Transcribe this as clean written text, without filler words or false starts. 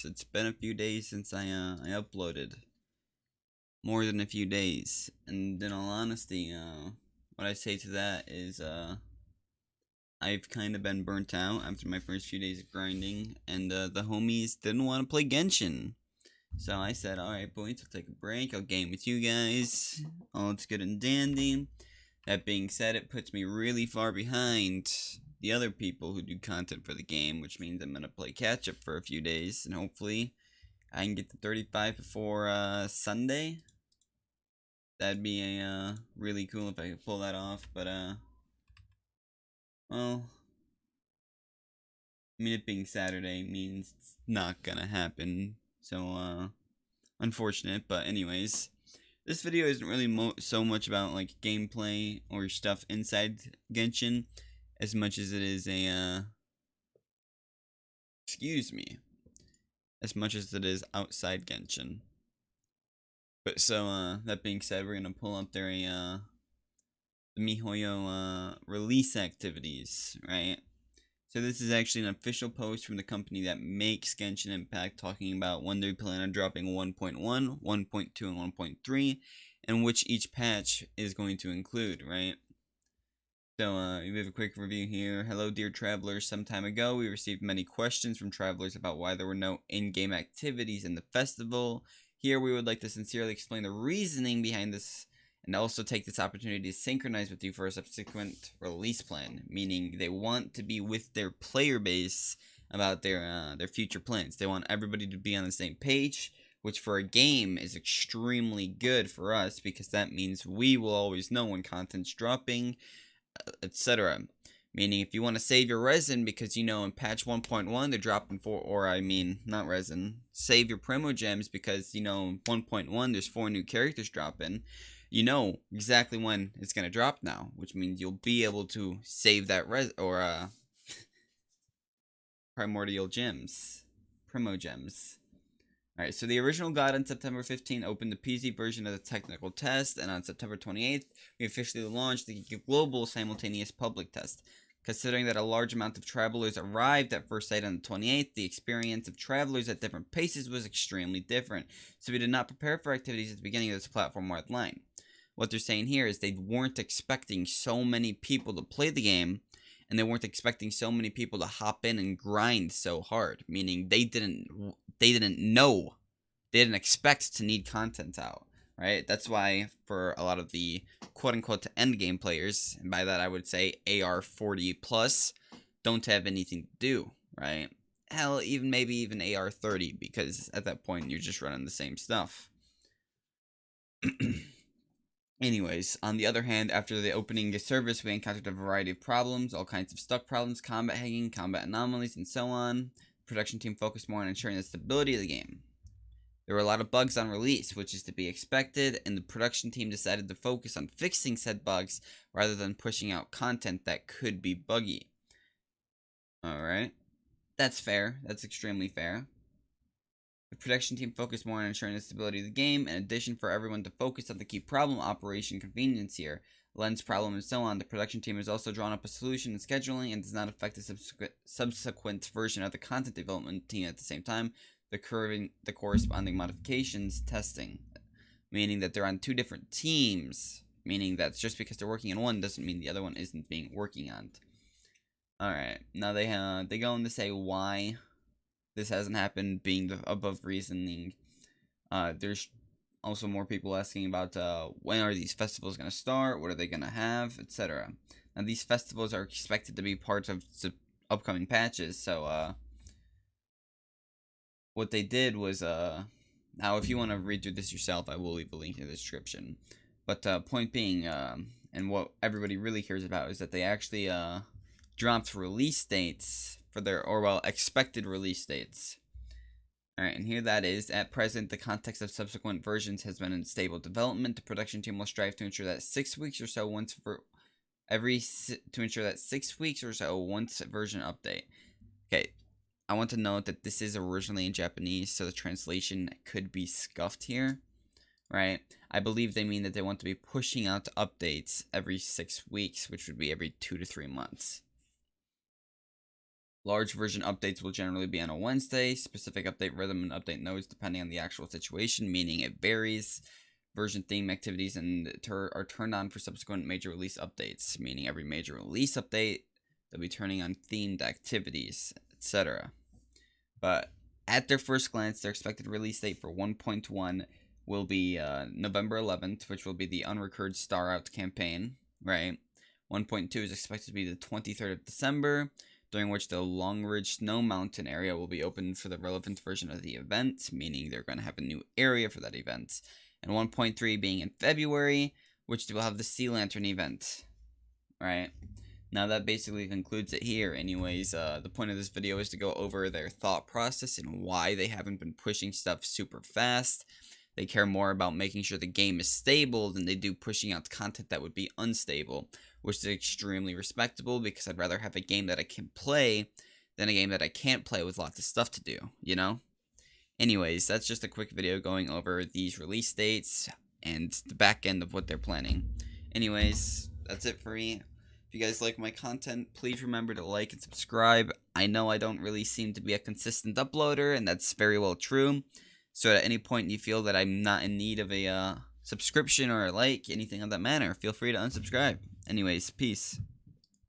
It's been a few days since I uploaded. More than a few days. And in all honesty, what I say to that is I've kind of been burnt out after my first few days of grinding, and the homies didn't want to play Genshin. So I said, alright boys, I'll take a break, I'll game with you guys. All it's good and dandy. That being said, it puts me really far behind the other people who do content for the game, which means I'm gonna play catch up for a few days, and hopefully I can get to 35 before Sunday. That'd be really cool if I could pull that off, but well, I mean, it being Saturday means it's not gonna happen, so unfortunate. But anyways, this video isn't really so much about like gameplay or stuff inside Genshin as much as it is a excuse me, as much as it is outside Genshin. But so that being said, we're gonna pull up their the Mihoyo release activities, right? So this is actually an official post from the company that makes Genshin Impact, talking about when they plan on dropping 1.1, 1.2, and 1.3, and which each patch is going to include, right? So we have a quick review here. Hello dear travelers, some time ago we received many questions from travelers about why there were no in-game activities in the festival. Here we would like to sincerely explain the reasoning behind this, and also take this opportunity to synchronize with you for a subsequent release plan, meaning they want to be with their player base about their future plans. They want everybody to be on the same page, which for a game is extremely good for us, because that means we will always know when content's dropping, etc. Meaning if you want to save your resin because you know in patch 1.1 they're dropping 4, or I mean not resin, save your primo gems because you know in 1.1 there's 4 new characters dropping. You know exactly when it's gonna drop now, which means you'll be able to save that primordial gems, primo gems. Alright, so the original guide on September 15 opened the PC version of the technical test, and on September 28th, we officially launched the global simultaneous public test. Considering that a large amount of travelers arrived at first sight on the 28th, the experience of travelers at different paces was extremely different, so we did not prepare for activities at the beginning of this platform-wide line. What they're saying here is they weren't expecting so many people to play the game, and they weren't expecting so many people to hop in and grind so hard, meaning they didn't know, they didn't expect to need content out, right? That's why for a lot of the quote-unquote end game players, and by that I would say AR 40 plus, don't have anything to do, right? Hell, maybe even AR 30, because at that point you're just running the same stuff. Anyways, on the other hand, after the opening service, we encountered a variety of problems, all kinds of stuck problems, combat hanging, combat anomalies, and so on. The production team focused more on ensuring the stability of the game. There were a lot of bugs on release, which is to be expected, and the production team decided to focus on fixing said bugs rather than pushing out content that could be buggy. Alright. That's fair. That's extremely fair. The production team focused more on ensuring the stability of the game. In addition, for everyone to focus on the key problem, operation convenience here, lens problem, and so on, the production team has also drawn up a solution in scheduling and does not affect the subsequent version of the content development team at the same time, the corresponding modifications testing. Meaning that they're on 2 different teams. Meaning that just because they're working on one doesn't mean the other one isn't being working on. Alright, now they go on to say why this hasn't happened, being the above reasoning. There's also more people asking about when are these festivals going to start, what are they going to have, etc. Now these festivals are expected to be part of the upcoming patches, so what they did was, now if you want to read through this yourself, I will leave a link in the description. But point being, and what everybody really cares about, is that they actually dropped release dates for their, or well, expected release dates. Alright, and here that is. At present, the context of subsequent versions has been in stable development. The production team will strive to ensure that 6 weeks or so once version update. Okay, I want to note that this is originally in Japanese, so the translation could be scuffed here, right? I believe they mean that they want to be pushing out updates every 6 weeks, which would be every 2 to 3 months. Large version updates will generally be on a Wednesday. Specific update rhythm and update nodes depending on the actual situation, meaning it varies. Version theme activities are turned on for subsequent major release updates, meaning every major release update they'll be turning on themed activities, etc. But at their first glance, their expected release date for 1.1 will be November 11th, which will be the unrecurred Star Out campaign, right? 1.2 is expected to be the 23rd of December, during which the Long Ridge Snow Mountain area will be open for the relevant version of the event, meaning they're going to have a new area for that event. And 1.3 being in February, which will have the Sea Lantern event, right? Now that basically concludes it here. Anyways, the point of this video is to go over their thought process and why they haven't been pushing stuff super fast. They care more about making sure the game is stable than they do pushing out content that would be unstable, which is extremely respectable because I'd rather have a game that I can play than a game that I can't play with lots of stuff to do, you know? Anyways, that's just a quick video going over these release dates and the back end of what they're planning. Anyways, that's it for me. If you guys like my content, please remember to like and subscribe. I know I don't really seem to be a consistent uploader, and that's very well true. So at any point you feel that I'm not in need of a subscription or a like, anything of that manner, feel free to unsubscribe. Anyways, peace.